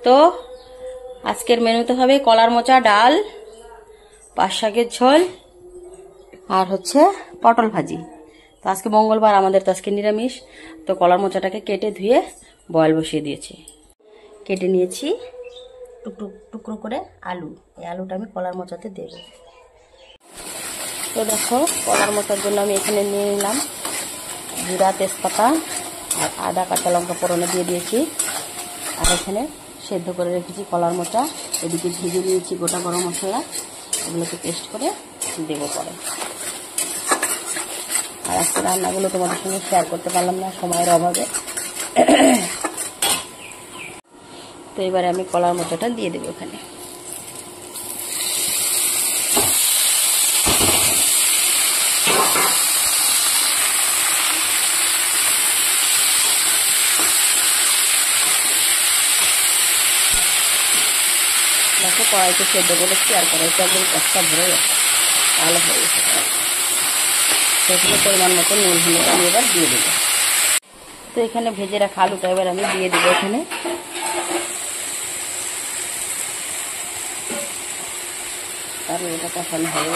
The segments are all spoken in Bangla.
তো আজকের মেনুতে হবে কলার মোচা, ডাল, পাট শাকের ঝোল আর হচ্ছে পটল ভাজি। তো আজকে মঙ্গলবার, আমাদের তো আজকে নিরামিষ। তো কলার মোচাটাকে কেটে ধুয়ে বয়েল বসিয়ে দিয়েছি। কেটে নিয়েছি টুকরো টুকরো করে আলু। এই আলুটা আমি কলার মোচাতে দেব। তো দেখো, কলার মোচার জন্য আমি এখানে নিয়ে নিলাম জিরা, তেজপাতা আর আদা, কাঁচা লঙ্কা ফোড়নে দিয়ে দিয়েছি। আর এখানে সেদ্ধ করে রেখেছি কলার মোচা। এদিকে ভেজে নিয়েছি গোটা গরম মশলা, এগুলোকে পেস্ট করে দেবো পরে। আর আজকে রান্নাগুলো তোমাদের সঙ্গে শেয়ার করতে পারলাম না সময়ের অভাবে। তো এবারে আমি কলার মোচাটা দিয়ে দেবো এখানে। দেখো, কড়াইতে সেদ্ধ করেছি আর কড়াইতে একদম কষ্টা ভরে গেছে, ভালো হয়ে গেছে। সেগুলো পরিমাণ মতো নুন হলে আমি এবার দিয়ে দেবো। তো এখানে ভেজে রাখা আলুটা এবার আমি দিয়ে দেবো এখানে। আর এটা কষানো হবে।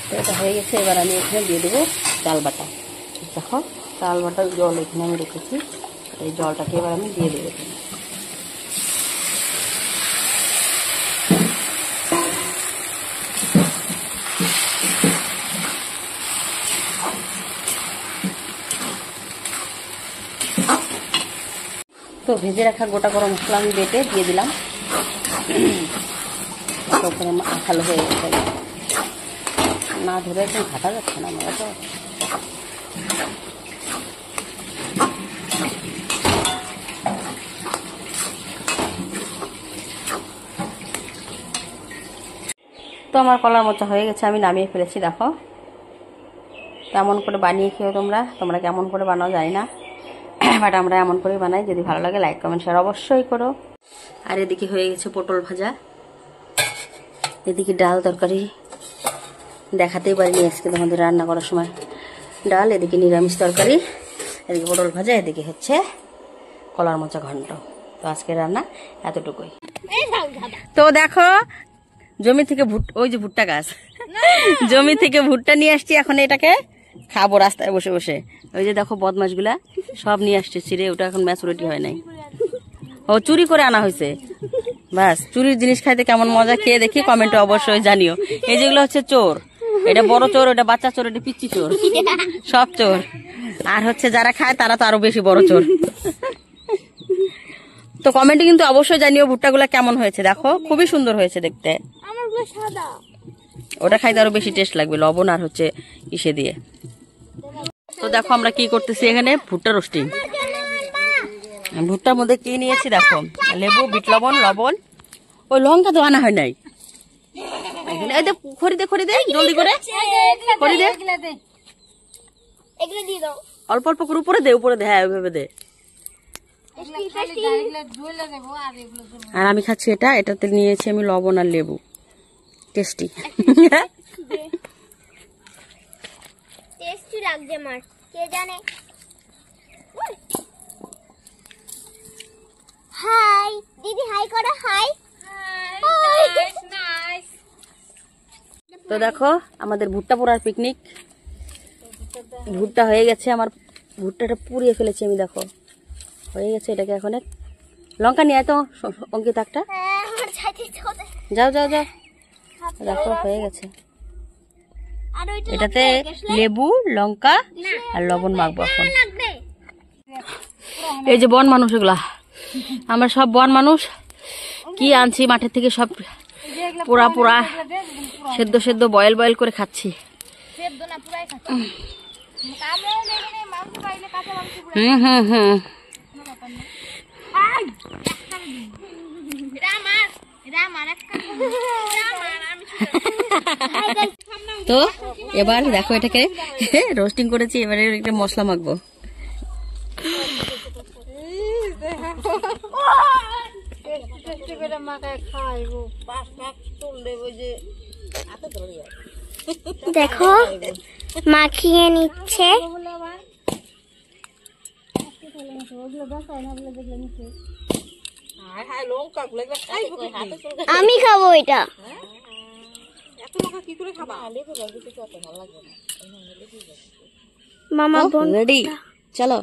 তো এটা হয়ে গেছে। এবার আমি এখানে দিয়ে দেবো চাল বাটা। দেখো, চাল বাটার জল এখানে আমি রেখেছি, এই জলটাকে এবার আমি দিয়ে দেবো এখানে। তো ভেজে রাখা গোটা গরম মশলা আমি বেটে দিয়ে দিলাম। ওখানে আঠালো হয়ে গেছে, না ধরে একদম ঘাটা যাচ্ছে না আমরা। তো তো আমার কলার মোচা হয়ে গেছে, আমি নামিয়ে ফেলেছি। দেখো, কেমন করে বানিয়ে খেও তোমরা কেমন করে বানাও জানি না, বাট আমরা এমন করেই বানাই। যদি ভালো লাগে লাইক, কমেন্ট, শেয়ার অবশ্যই করো। আর এদিকে হয়ে গেছে পটল ভাজা, এদিকে ডাল তরকারি দেখাতেই পারিনি আজকে তোমাদের রান্না করার সময়। ডাল, এদিকে নিরামিষ তরকারি, এদিকে পটল ভাজা, এদিকে হচ্ছে কলার মোচা ঘন্ট। তো আজকের রান্না এতটুকুই। তো দেখো, জমি থেকে ওই যে ভুট্টা গাছ, জমি থেকে ভুট্টা নিয়ে আসছি। এখন এটাকে খাবো রাস্তায় বসে বসে। ওই যে দেখো বদমাশগুলা সব নিয়ে আসছে ছিঁড়ে, ওটা এখন ম্যাচুরিটি হয় নাই। ও চুরি করে আনা হয়েছে। বাস, চুরির জিনিস খাইতে কেমন মজা, খেয়ে দেখি কমেন্টে অবশ্যই জানিও। এই যেগুলো হচ্ছে চোর, এটা বড় চোর, ওটা বাচ্চা চোর, এটা পিচ্চি চোর, সব চোর। আর হচ্ছে যারা খায় তারা তো আরো বেশি বড় চোর। তো কমেন্টে কিন্তু অবশ্যই জানিও ভুট্টাগুলা কেমন হয়েছে। দেখো, খুবই সুন্দর হয়েছে দেখতে। ওটা খাইতে আরো বেশি টেস্ট লাগবে লবণ আর হচ্ছে ইসে দিয়ে। তো দেখো আমরা কি করতেছি এখানে, ভুট্টা রোস্টিং। ভুট্টার মধ্যে কি নিয়েছি দেখো, লেবু, বিট লবণ, ওই লঙ্কা তো আনা হয় নাই। খড়ি দে জলদি করে, খড়ি দে, অল্প অল্প করে উপরে দে, হ্যাঁ ওইভাবে দে। আর আমি খাচ্ছি এটাতে নিয়েছি আমি লবণ আর লেবু, টেস্টি। টেস্টি লাগছে মার, কে জানে। হাই দিদি, হাই করো, হাই। তো দেখো আমাদের ভুট্টা পোড়ার পিকনিক। ভুট্টা হয়ে গেছে, আমার ভুট্টাটা পুড়িয়ে ফেলেছি আমি। দেখো হয়ে গেছে। এটাকে এখন লঙ্কা নিয়ে আয় তো অঙ্কিত একটা, যাও। দেখো হয়ে গেছে। এটাতে লেবু, লঙ্কা আর লবণ মাখবো এখন। এই যে বন মানুষ, এগুলা আমরা সব বন মানুষ। কি আনছি মাঠের থেকে, সব পোড়া সেদ্ধ বয়েল করে খাচ্ছি। তো এবার দেখো এটাকে রোস্টিং করেছি, এবারে একটা মশলা মাখবো। দেখো মাখিয়ে নিচ্ছে। আমি খাবো এটা। মামা বোন रेडी चलो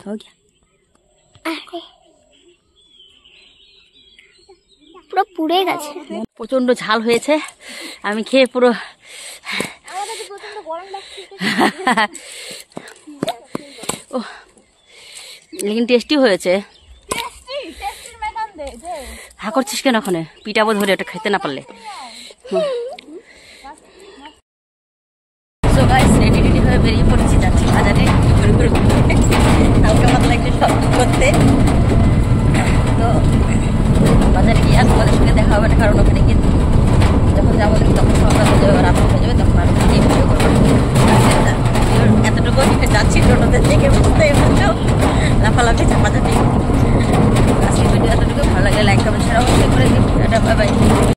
हो गया। পুরো পুড়ে গেছে। প্রচন্ড ঝাল হয়েছে, আমি খেয়ে পুরো लेकिन टेस्टी হয়েছে। হা করছিস কেন? ওখানে পিটাবো ধরে, ওটা খেতে না পারলে। সো গাইস রেডি রেডি হয়ে বেরিয়ে পড়েছি, যাচ্ছি বাজারে ঘুরে ঘুরে হালকা পাতলা একটু শপিং করতে। তো বাজারে গিয়ে আর তোমাদের সঙ্গে দেখা হবে না, কারণ ওখানে গিয়ে যখন যাবো তখন সকাল হয়ে যাবে, রাত হয়ে যাবে, তখন আর ভিডিও করবো। এতটুকু যাচ্ছি টোটোতে থেকে বুঝতে পারছো, লাফালাফি চাপাচাপি। আজকে ভিডিও এতটুকু ভালো লাগলে লাইক কমেন্ট শেয়ার অবশ্যই করে দিন। Bye bye.